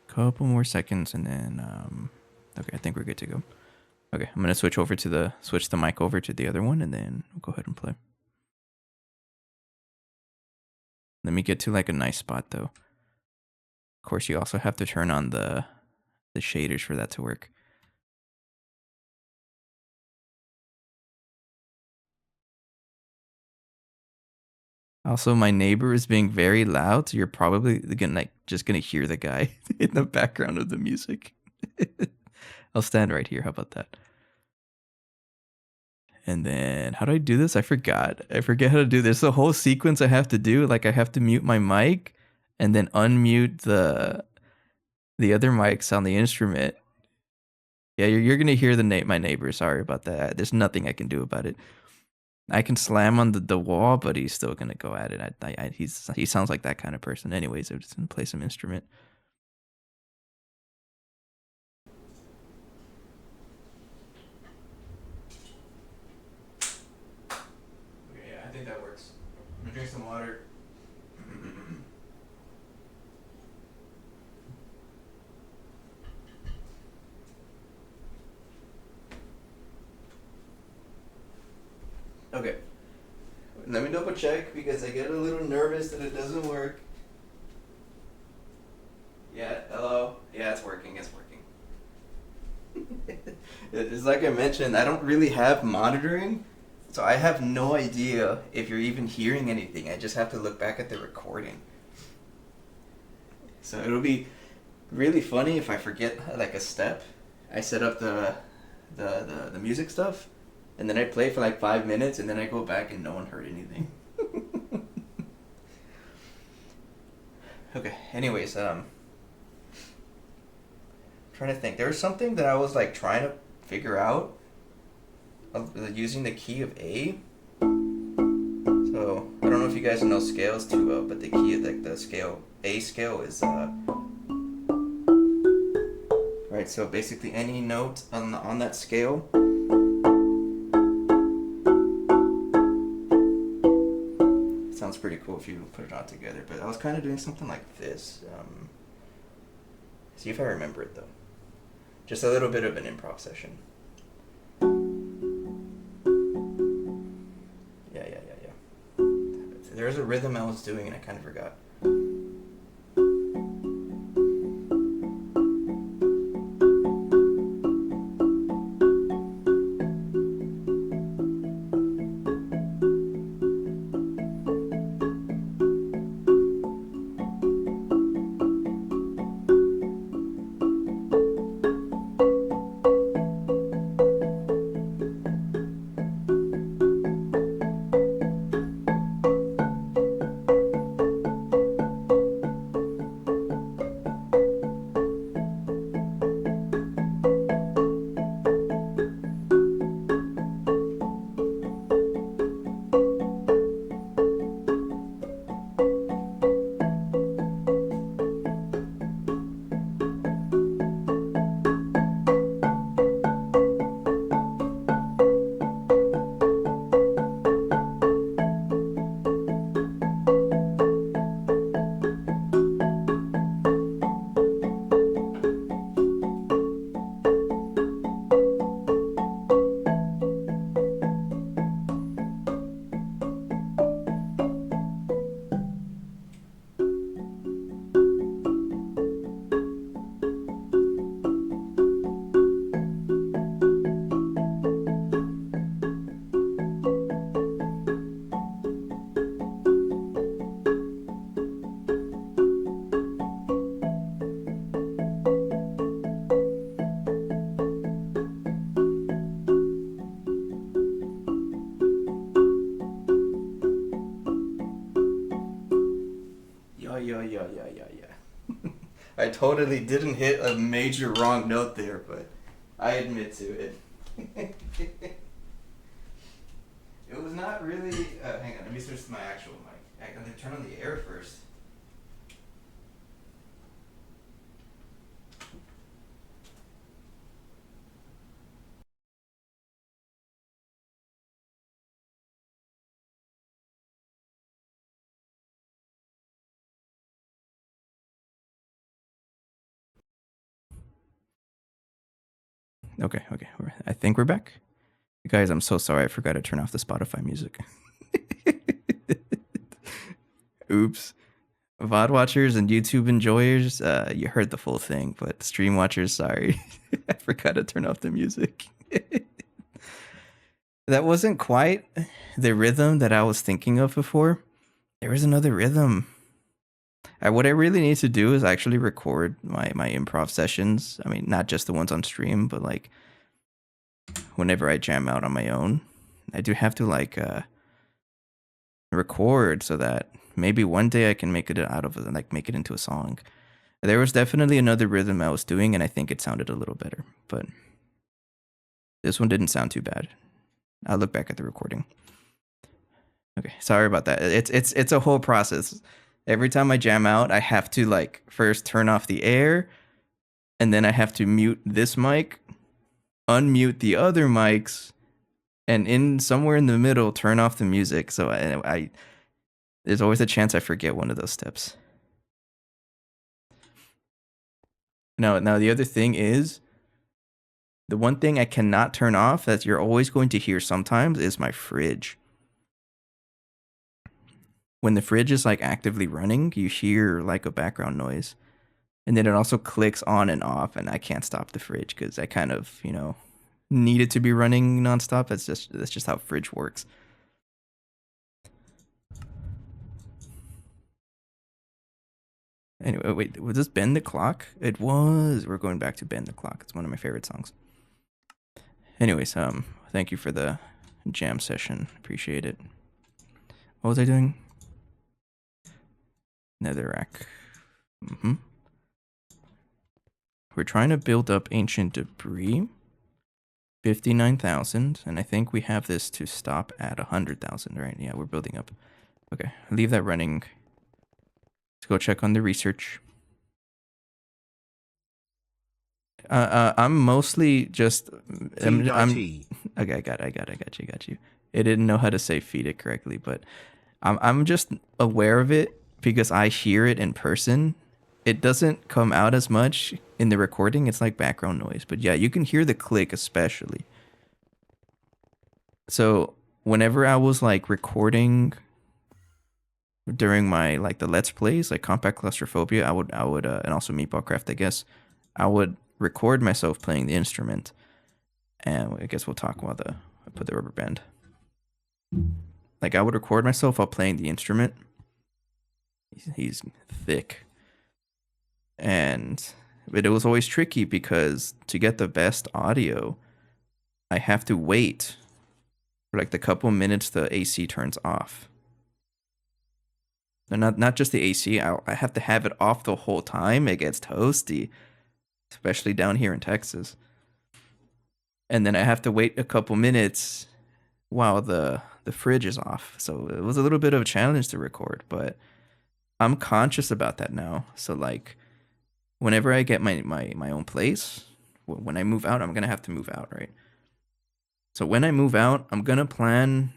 Couple more seconds and then okay, I think we're good to go. Okay, I'm gonna switch the mic over to the other one and then we'll go ahead and play. Let me get to like a nice spot though. Of course, you also have to turn on the shaders for that to work. Also, my neighbor is being very loud, so you're probably just gonna hear the guy in the background of the music. I'll stand right here. How about that? And then how do I do this? I forgot. I forget how to do this. The whole sequence I have to do. Like I have to mute my mic and then unmute the other mics on the instrument. Yeah, you're gonna hear my neighbor. Sorry about that. There's nothing I can do about it. I can slam on the wall, but he's still gonna go at it. He sounds like that kind of person. Anyways, I'm just gonna play some instrument. Okay, yeah, I think that works. I'm gonna drink some water. Okay. Let me double check because I get a little nervous that it doesn't work. Yeah, hello. Yeah, it's working. It's working. It's like I mentioned, I don't really have monitoring, so I have no idea if you're even hearing anything. I just have to look back at the recording. So it'll be really funny if I forget like a step. I set up the music stuff, and then I play for like 5 minutes, and then I go back and no one heard anything. Okay. Anyways, trying to think. There was something that I was like trying to figure out using the key of A. So I don't know if you guys know scales too well, but the key, like the scale A scale is right. So basically, any note on that scale. It sounds pretty cool if you put it all together. But I was kind of doing something like this. See if I remember it though. Just a little bit of an improv session. Yeah. There's a rhythm I was doing and I kind of forgot. Yeah. I totally didn't hit a major wrong note there, but I admit to it. It was not really. Hang on, let me switch to my actual mic. I gotta turn on the air first. Okay. I think we're back. Guys, I'm so sorry. I forgot to turn off the Spotify music. Oops. VOD watchers and YouTube enjoyers, you heard the full thing, but stream watchers, sorry. I forgot to turn off the music. That wasn't quite the rhythm that I was thinking of before. There was another rhythm. What I really need to do is actually record my improv sessions. I mean, not just the ones on stream, but like whenever I jam out on my own. I do have to like record so that maybe one day I can make it out of it, like make it into a song. There was definitely another rhythm I was doing, and I think it sounded a little better, but this one didn't sound too bad. I'll look back at the recording. Okay, sorry about that. It's a whole process. Every time I jam out, I have to like first turn off the air, and then I have to mute this mic, unmute the other mics, and in somewhere in the middle, turn off the music. So I there's always a chance I forget one of those steps. Now the other thing is, the one thing I cannot turn off that you're always going to hear sometimes is my fridge. When the fridge is like actively running, you hear like a background noise. And then it also clicks on and off, and I can't stop the fridge because I kind of, need it to be running nonstop. That's just how fridge works. Anyway, wait, was this Bend the Clock? It was. We're going back to Bend the Clock. It's one of my favorite songs. Anyways, thank you for the jam session. Appreciate it. What was I doing? Netherrack. We're trying to build up ancient debris. 59,000, and I think we have this to stop at 100,000, right? Yeah, we're building up. Okay, leave that running. Let's go check on the research. I'm mostly just. I'm, okay, I got you. It didn't know how to say feed it correctly, but I'm just aware of it because I hear it in person. It doesn't come out as much in the recording. It's like background noise, but yeah, you can hear the click especially. So whenever I was like recording during my like the let's plays, like Compact Claustrophobia, I would and also Meatball Craft, I guess, I would record myself playing the instrument, and I guess we'll talk while I put the rubber band. Like I would record myself while playing the instrument. He's thick, but it was always tricky because to get the best audio, I have to wait for like the couple minutes the AC turns off. Not just the AC. I have to have it off the whole time. It gets toasty, especially down here in Texas. And then I have to wait a couple minutes while the fridge is off. So it was a little bit of a challenge to record, but I'm conscious about that now. So like whenever I get my own place, when I move out, I'm gonna have to move out, right? So when I move out, I'm gonna plan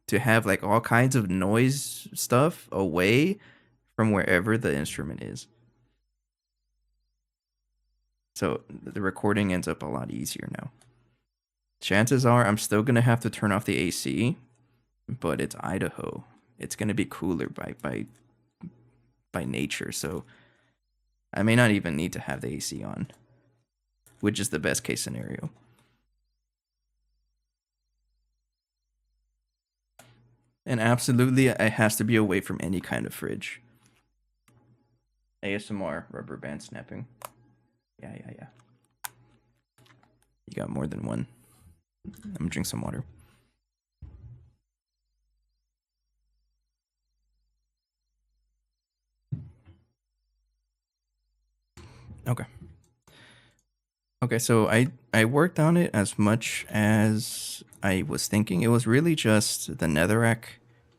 to have like all kinds of noise stuff away from wherever the instrument is. So the recording ends up a lot easier now. Chances are I'm still gonna have to turn off the AC, but it's Idaho. It's gonna be cooler by nature, so I may not even need to have the AC on, which is the best case scenario. And absolutely, it has to be away from any kind of fridge. ASMR, rubber band snapping. Yeah. You got more than one. I'm gonna drink some water. Okay, so I worked on it as much as I was thinking. It was really just the netherrack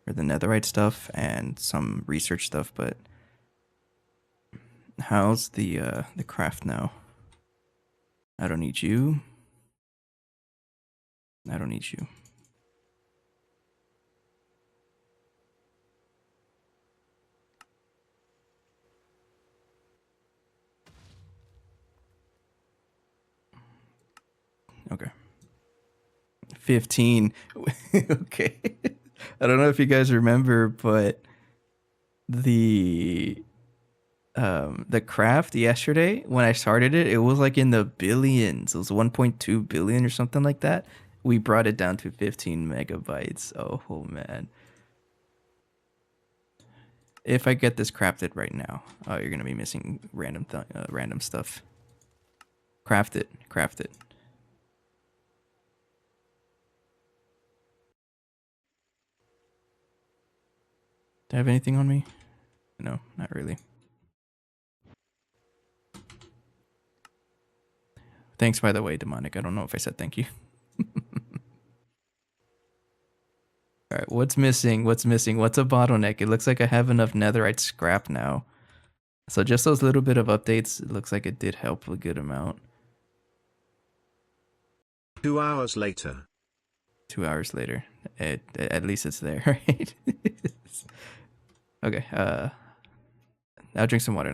or the netherite stuff and some research stuff, but how's the craft now? I don't need you. I don't need you. Okay. 15. Okay. I don't know if you guys remember, but the craft yesterday when I started it, it was like in the billions. It was 1.2 billion or something like that. We brought it down to 15 megabytes. Oh man. If I get this crafted right now, oh, you're gonna be missing random stuff. Craft it. Craft it. Do I have anything on me? No, not really. Thanks, by the way, Demonic. I don't know if I said thank you. All right, what's missing? What's missing? What's a bottleneck? It looks like I have enough netherite scrap now. So just those little bit of updates, it looks like it did help a good amount. 2 hours later. 2 hours later. At least it's there, right? Okay, I'll drink some water.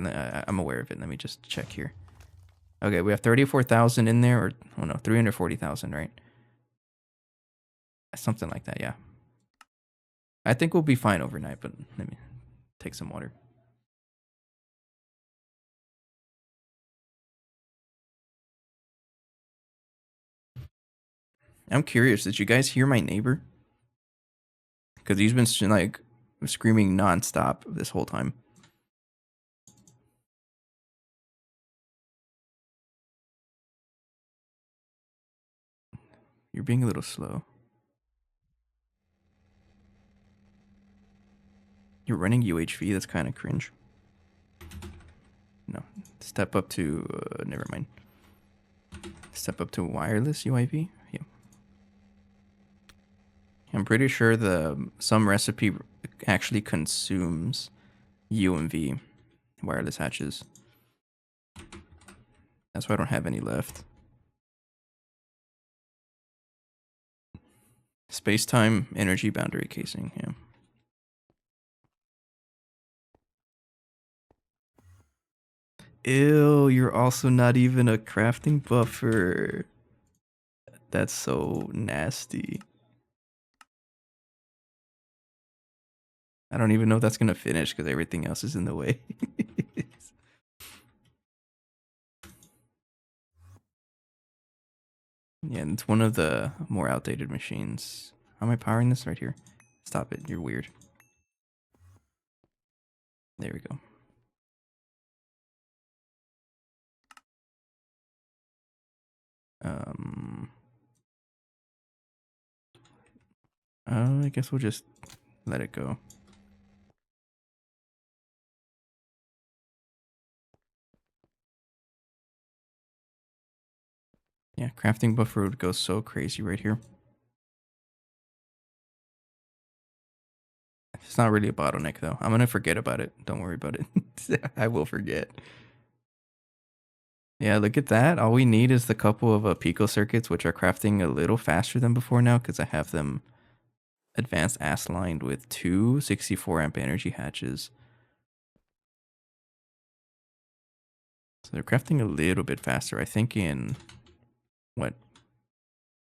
I'm aware of it. Let me just check here. Okay, we have 34,000 in there, or, oh no, 340,000, right? Something like that, yeah. I think we'll be fine overnight, but let me take some water. I'm curious, did you guys hear my neighbor? Because he's been like screaming nonstop this whole time. You're being a little slow. You're running UHV, that's kind of cringe. No, step up to, never mind. Step up to wireless UIV? Yeah. I'm pretty sure some recipe actually consumes UMV wireless hatches. That's why I don't have any left. Space-time energy boundary casing, yeah. Ew, you're also not even a crafting buffer. That's so nasty. I don't even know if that's gonna finish because everything else is in the way. Yeah, and it's one of the more outdated machines. How am I powering this? Right here. Stop it, you're weird. There we go. I guess we'll just let it go. Yeah, crafting buffer would go so crazy right here. It's not really a bottleneck though. I'm gonna forget about it. Don't worry about it. I will forget. Yeah, look at that. All we need is the couple of pico circuits, which are crafting a little faster than before now because I have them advanced ass lined with two 64 amp energy hatches. So they're crafting a little bit faster. I think in, what,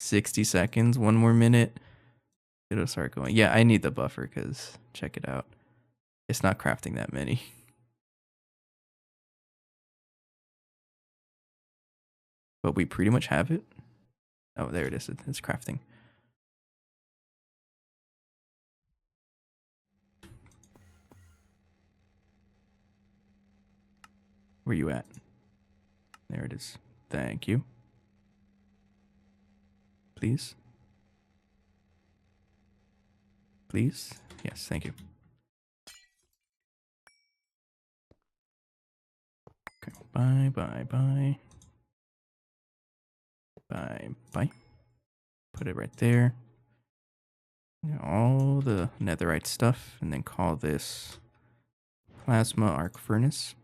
60 seconds, one more minute, it'll start going. Yeah, I need the buffer because check it out. It's not crafting that many. But we pretty much have it. Oh, there it is. It's crafting. Where you at? There it is. Thank you. Please. Please. Yes, thank you. Okay. Bye, bye, bye. Bye, bye. Put it right there. All the netherite stuff, and then call this plasma arc furnace.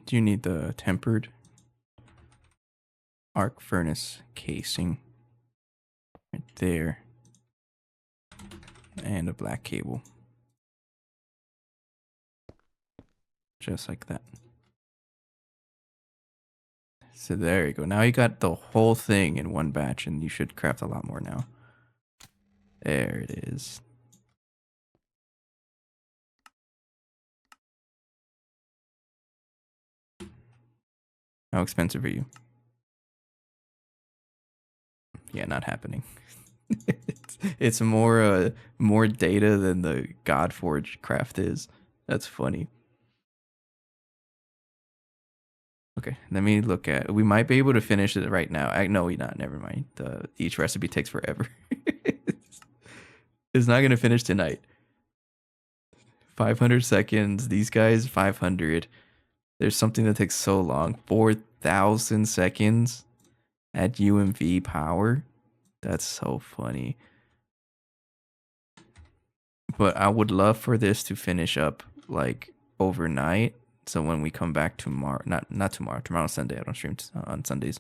Do you need the tempered arc furnace casing right there? And a black cable. Just like that. So there you go. Now you got the whole thing in one batch, and you should craft a lot more now. There it is. How expensive are you? Yeah, not happening. it's more data than the Godforge craft is. That's funny. Okay, let me look at. We might be able to finish it right now. No, we not. Never mind. Each recipe takes forever. It's not gonna finish tonight. 500 seconds. These guys 500. There's something that takes so long. 4,000 seconds at UMV power. That's so funny. But I would love for this to finish up like overnight. So when we come back tomorrow, not tomorrow, tomorrow's Sunday. I don't stream on Sundays.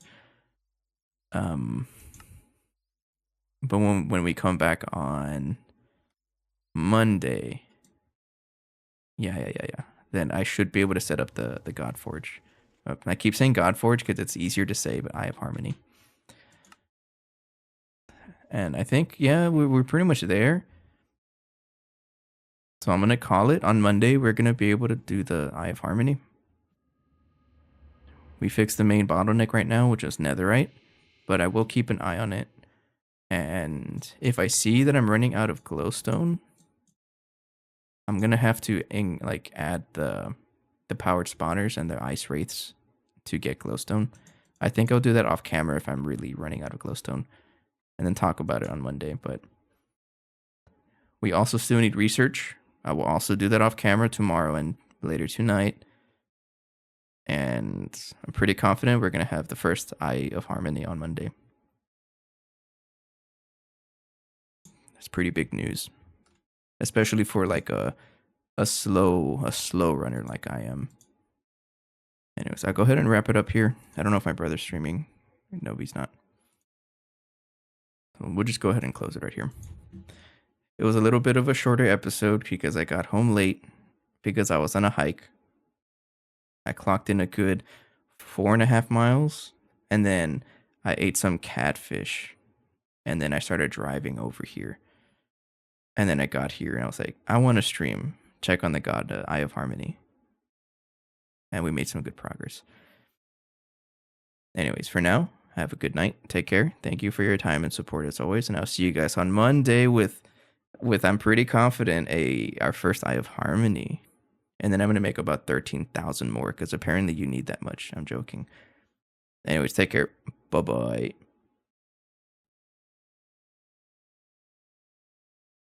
But when we come back on Monday, yeah. Then I should be able to set up the Godforge. I keep saying Godforge because it's easier to say, but Eye of Harmony. And I think, yeah, we're pretty much there. So I'm going to call it on Monday. We're going to be able to do the Eye of Harmony. We fixed the main bottleneck right now, which is netherite, but I will keep an eye on it. And if I see that I'm running out of glowstone, I'm going to have to add the powered spawners and the ice wraiths to get glowstone. I think I'll do that off camera if I'm really running out of glowstone, and then talk about it on Monday. But we also still need research. I will also do that off camera tomorrow and later tonight. And I'm pretty confident we're going to have the first Eye of Harmony on Monday. That's pretty big news, especially for like a slow runner like I am. Anyways, I'll go ahead and wrap it up here. I don't know if my brother's streaming. No, he's not. So we'll just go ahead and close it right here. It was a little bit of a shorter episode because I got home late because I was on a hike. I clocked in a good 4.5 miles, and then I ate some catfish, and then I started driving over here. And then I got here and I was like, I want to stream, check on the Eye of Harmony. And we made some good progress. Anyways, for now, have a good night. Take care. Thank you for your time and support as always. And I'll see you guys on Monday with I'm pretty confident, our first Eye of Harmony. And then I'm going to make about 13,000 more because apparently you need that much. I'm joking. Anyways, take care. Bye-bye.